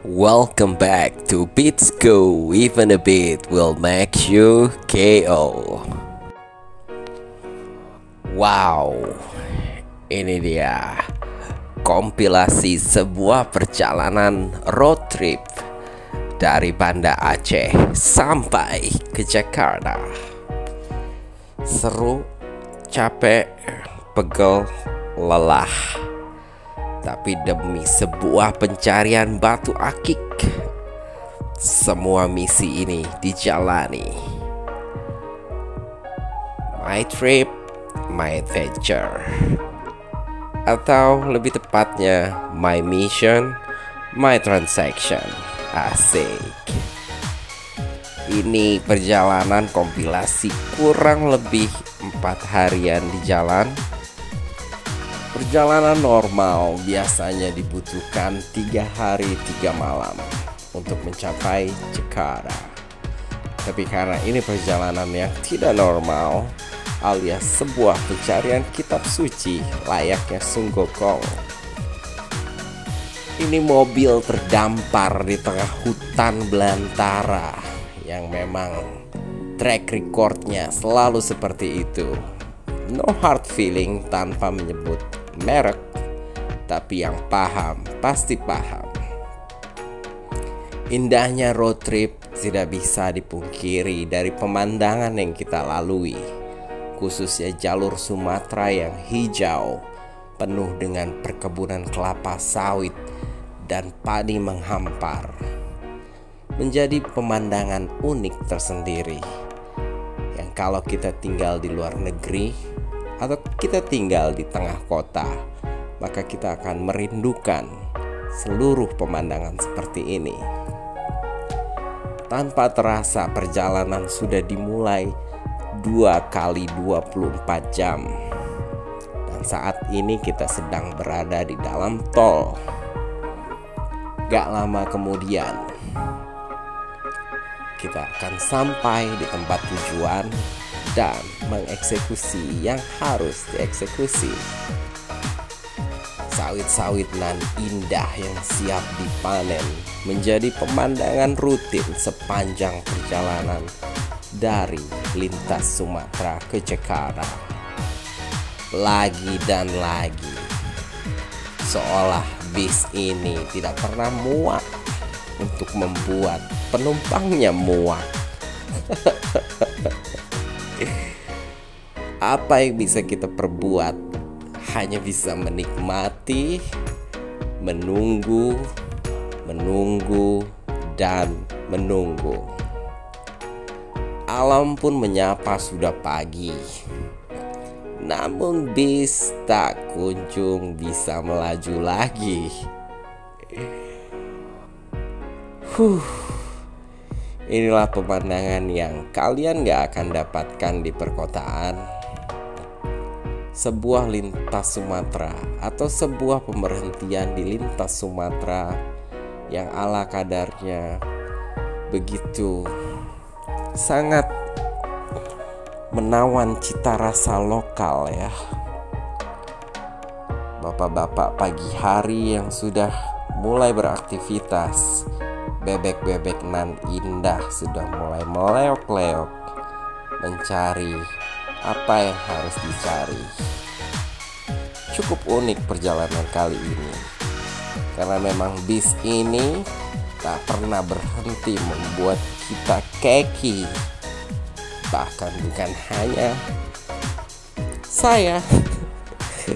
Welcome back to Beats Go. Even a beat will make you KO. Wow, ini dia kompilasi sebuah perjalanan road trip dari Banda Aceh sampai ke Jakarta. Seru, capek, pegel, lelah, tapi demi sebuah pencarian batu akik, semua misi ini dijalani. My trip, my adventure, atau lebih tepatnya my mission, my transaction. Asik. Ini perjalanan kompilasi kurang lebih 4 harian di jalan. Perjalanan normal biasanya dibutuhkan 3 hari 3 malam untuk mencapai Jakarta. Tapi karena ini perjalanan yang tidak normal, alias sebuah pencarian kitab suci layaknya Sun Gokong, ini mobil terdampar di tengah hutan belantara yang memang track recordnya selalu seperti itu. No hard feeling tanpa menyebut merek, tapi yang paham pasti paham. Indahnya road trip tidak bisa dipungkiri dari pemandangan yang kita lalui, khususnya jalur Sumatera yang hijau, penuh dengan perkebunan kelapa sawit dan padi menghampar. Menjadi pemandangan unik tersendiri yang kalau kita tinggal di luar negeri atau kita tinggal di tengah kota, maka kita akan merindukan seluruh pemandangan seperti ini. Tanpa terasa perjalanan sudah dimulai 2 kali 24 jam. Dan saat ini kita sedang berada di dalam tol. Gak lama kemudian kita akan sampai di tempat tujuan dan mengeksekusi yang harus dieksekusi. Sawit-sawit nan indah yang siap dipanen menjadi pemandangan rutin sepanjang perjalanan dari lintas Sumatera ke Jakarta. Lagi dan lagi, seolah bis ini tidak pernah muak untuk membuat penumpangnya muak. Apa yang bisa kita perbuat? Hanya bisa menikmati, menunggu, dan menunggu. Alam pun menyapa sudah pagi. Namun bis tak kunjung bisa melaju lagi. Inilah pemandangan yang kalian gak akan dapatkan di perkotaan. Sebuah lintas Sumatera atau sebuah pemberhentian di lintas Sumatera yang ala kadarnya begitu sangat menawan cita rasa lokal ya. Bapak-bapak pagi hari yang sudah mulai beraktivitas, bebek-bebek nan indah sudah mulai meleok-leok mencari apa yang harus dicari. Cukup unik perjalanan kali ini, karena memang bis ini tak pernah berhenti membuat kita keki. Bahkan bukan hanya saya,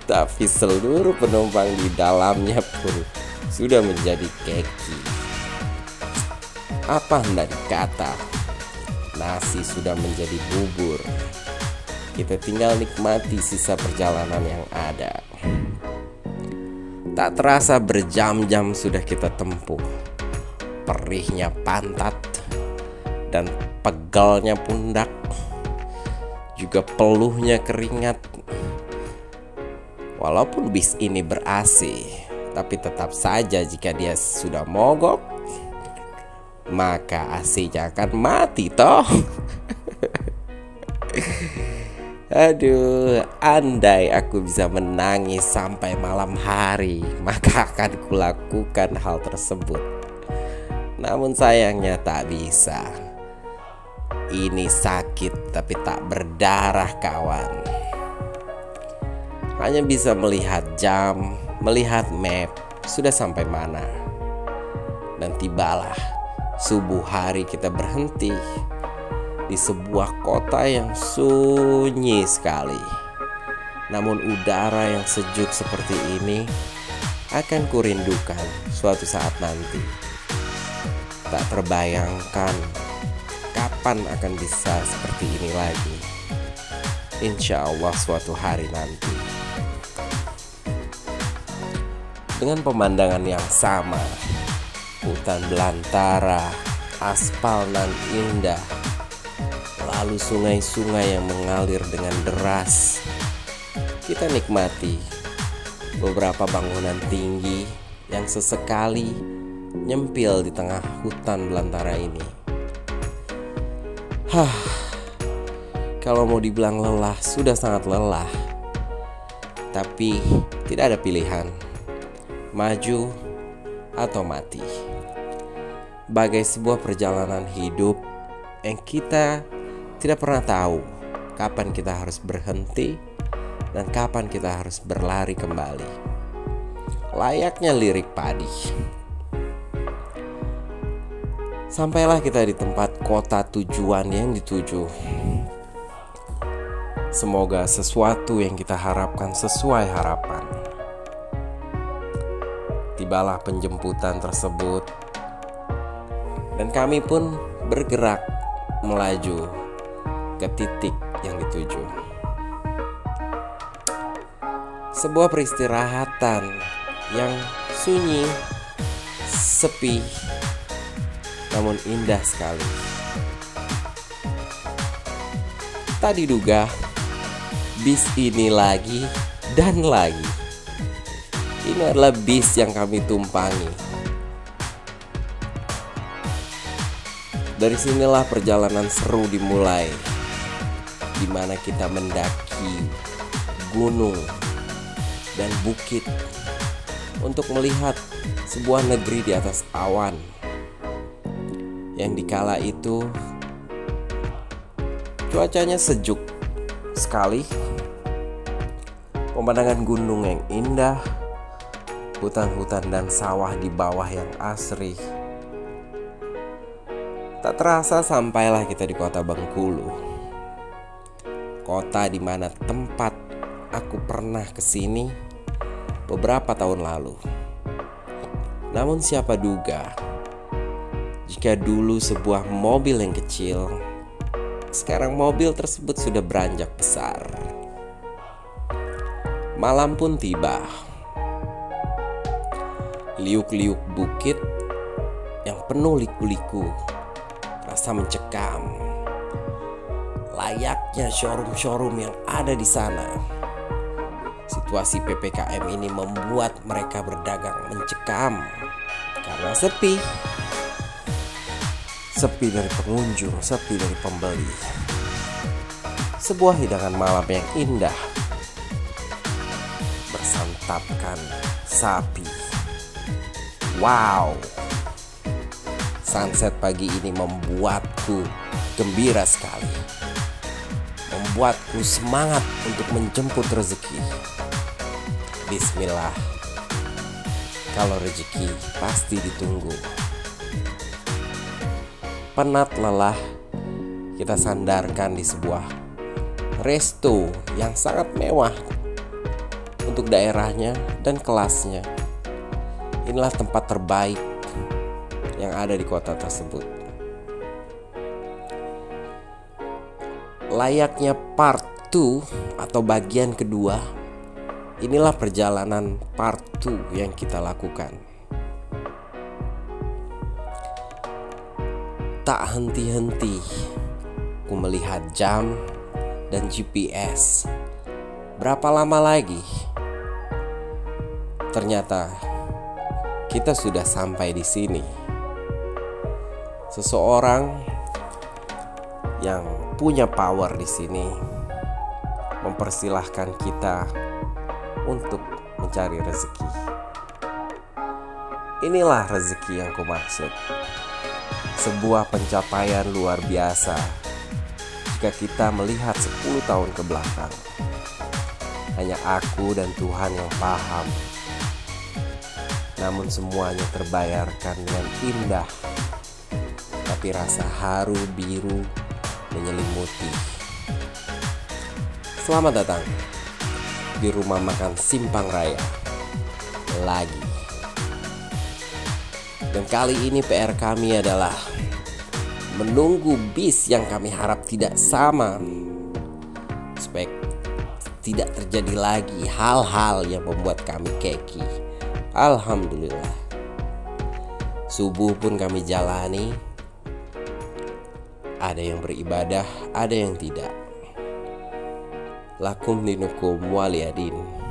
tapi seluruh penumpang di dalamnya pun sudah menjadi keki. Apa hendak dikata, nasi sudah menjadi bubur. Kita tinggal nikmati sisa perjalanan yang ada. Tak terasa berjam-jam sudah kita tempuh. Perihnya pantat dan pegalnya pundak, juga peluhnya keringat. Walaupun bis ini ber-AC, tapi tetap saja jika dia sudah mogok, maka AC-nya akan mati toh. Aduh, andai aku bisa menangis sampai malam hari, maka akan kulakukan hal tersebut. Namun sayangnya tak bisa. Ini sakit tapi tak berdarah, kawan. Hanya bisa melihat jam, melihat map, sudah sampai mana. Dan tibalah subuh hari kita berhenti di sebuah kota yang sunyi sekali. Namun udara yang sejuk seperti ini akan kurindukan suatu saat nanti. Tak terbayangkan kapan akan bisa seperti ini lagi. Insya Allah suatu hari nanti. Dengan pemandangan yang sama, hutan belantara, aspal nan indah, lalu sungai-sungai yang mengalir dengan deras. Kita nikmati beberapa bangunan tinggi yang sesekali nyempil di tengah hutan belantara ini. Kalau mau dibilang lelah, sudah sangat lelah. Tapi tidak ada pilihan, maju atau mati. Bagai sebuah perjalanan hidup yang kita tidak pernah tahu kapan kita harus berhenti dan kapan kita harus berlari kembali. Layaknya lirik padi. Sampailah kita di tempat kota tujuan yang dituju. Semoga sesuatu yang kita harapkan sesuai harapan. Tibalah penjemputan tersebut, dan kami pun bergerak melaju ke titik yang dituju. Sebuah peristirahatan yang sunyi, sepi, namun indah sekali. Tak diduga, bis ini lagi dan lagi. Ini adalah bis yang kami tumpangi. Dari sinilah perjalanan seru dimulai, di mana kita mendaki gunung dan bukit untuk melihat sebuah negeri di atas awan yang dikala itu cuacanya sejuk sekali, pemandangan gunung yang indah, hutan-hutan dan sawah di bawah yang asri. Tak terasa sampailah kita di kota Bengkulu, kota di mana tempat aku pernah kesini beberapa tahun lalu. Namun siapa duga, jika dulu sebuah mobil yang kecil, sekarang mobil tersebut sudah beranjak besar. Malam pun tiba. Liuk-liuk bukit yang penuh liku-liku rasa mencekam. Layaknya showroom-showroom yang ada di sana. Situasi PPKM ini membuat mereka berdagang mencekam karena sepi. Sepi dari pengunjung, sepi dari pembeli. Sebuah hidangan malam yang indah, bersantapkan sapi. Wow, sunset pagi ini membuatku gembira sekali, membuatku semangat untuk menjemput rezeki. Bismillah, kalau rezeki pasti ditunggu. Penat lelah, kita sandarkan di sebuah resto yang sangat mewah untuk daerahnya dan kelasnya. Inilah tempat terbaik yang ada di kota tersebut. Layaknya part 2 atau bagian kedua, inilah perjalanan part 2 yang kita lakukan. Tak henti-henti, ku melihat jam dan GPS. Berapa lama lagi? Ternyata kita sudah sampai di sini. Seseorang yang punya power di sini mempersilahkan kita untuk mencari rezeki. Inilah rezeki yang kumaksud. Sebuah pencapaian luar biasa jika kita melihat 10 tahun ke belakang. Hanya aku dan Tuhan yang paham. Namun semuanya terbayarkan dengan indah. Tapi rasa haru biru menyelimuti. Selamat datang di rumah makan Simpang Raya lagi. Dan kali ini PR kami adalah menunggu bis yang kami harap tidak sama, supaya tidak terjadi lagi hal-hal yang membuat kami keki. Alhamdulillah, subuh pun kami jalani. Ada yang beribadah, ada yang tidak. Lakum dinukum waliyadin.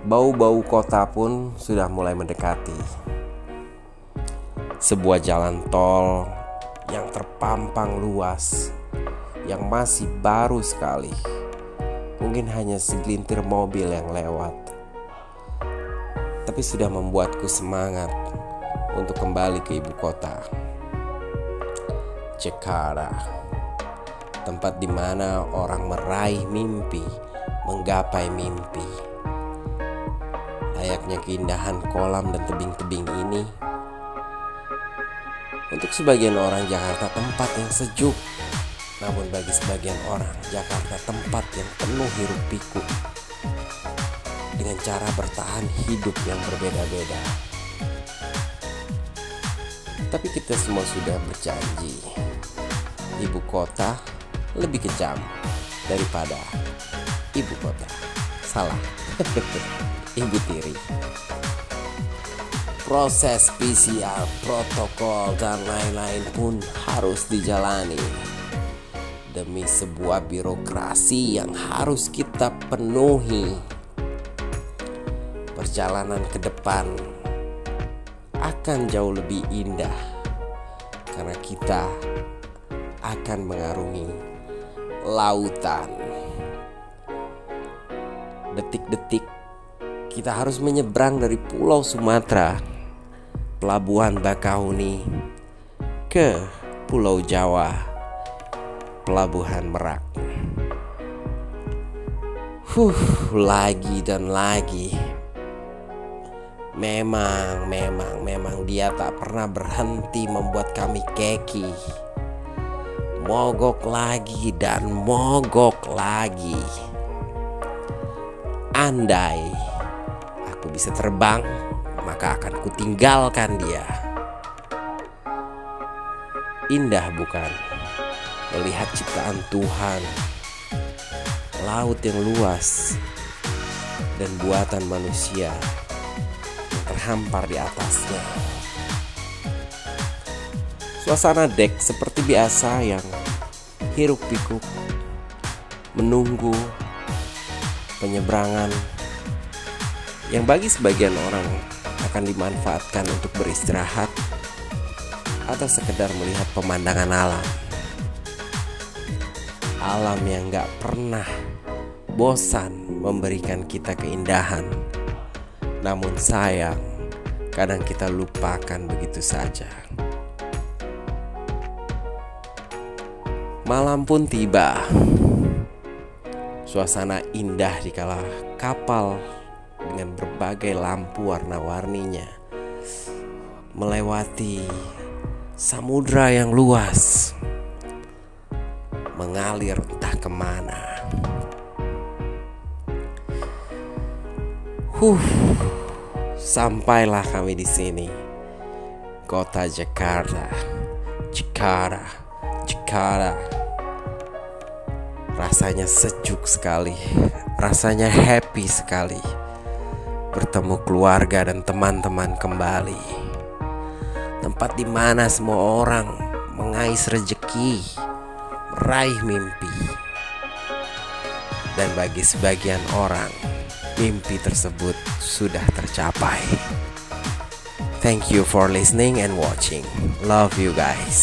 Bau-bau kota pun sudah mulai mendekati. Sebuah jalan tol yang terpampang luas, yang masih baru sekali. Mungkin hanya segelintir mobil yang lewat, tapi sudah membuatku semangat untuk kembali ke ibu kota, Jakarta. Tempat di mana orang meraih mimpi, menggapai mimpi. Layaknya keindahan kolam dan tebing-tebing ini, untuk sebagian orang Jakarta tempat yang sejuk. Namun bagi sebagian orang Jakarta tempat yang penuh hiruk pikuk, dengan cara bertahan hidup yang berbeda-beda. Tapi kita semua sudah berjanji, ibu kota lebih kejam daripada ibu kota. Salah. Ibu tiri. Proses PCR, protokol, dan lain-lain pun harus dijalani demi sebuah birokrasi yang harus kita penuhi. Perjalanan ke depan akan jauh lebih indah karena kita akan mengarungi lautan. Detik-detik kita harus menyeberang dari Pulau Sumatera, Pelabuhan Bakahuni, ke Pulau Jawa, Pelabuhan Merak. Lagi dan lagi. Memang dia tak pernah berhenti membuat kami keki. Mogok lagi dan mogok lagi. Andai aku bisa terbang, maka akan kutinggalkan dia. Indah bukan melihat ciptaan Tuhan, laut yang luas, dan buatan manusia yang terhampar di atasnya. Suasana dek seperti biasa yang hiruk pikuk menunggu penyeberangan yang bagi sebagian orang akan dimanfaatkan untuk beristirahat atau sekedar melihat pemandangan alam. Alam yang gak pernah bosan memberikan kita keindahan. Namun sayang, kadang kita lupakan begitu saja. Malam pun tiba. Suasana indah di kala kapal dengan berbagai lampu warna-warninya melewati samudra yang luas, mengalir entah kemana. Sampailah kami di sini, kota Jakarta. Rasanya sejuk sekali, rasanya happy sekali bertemu keluarga dan teman-teman kembali. Tempat di mana semua orang mengais rezeki, meraih mimpi. Dan bagi sebagian orang, mimpi tersebut sudah tercapai. Thank you for listening and watching. Love you guys.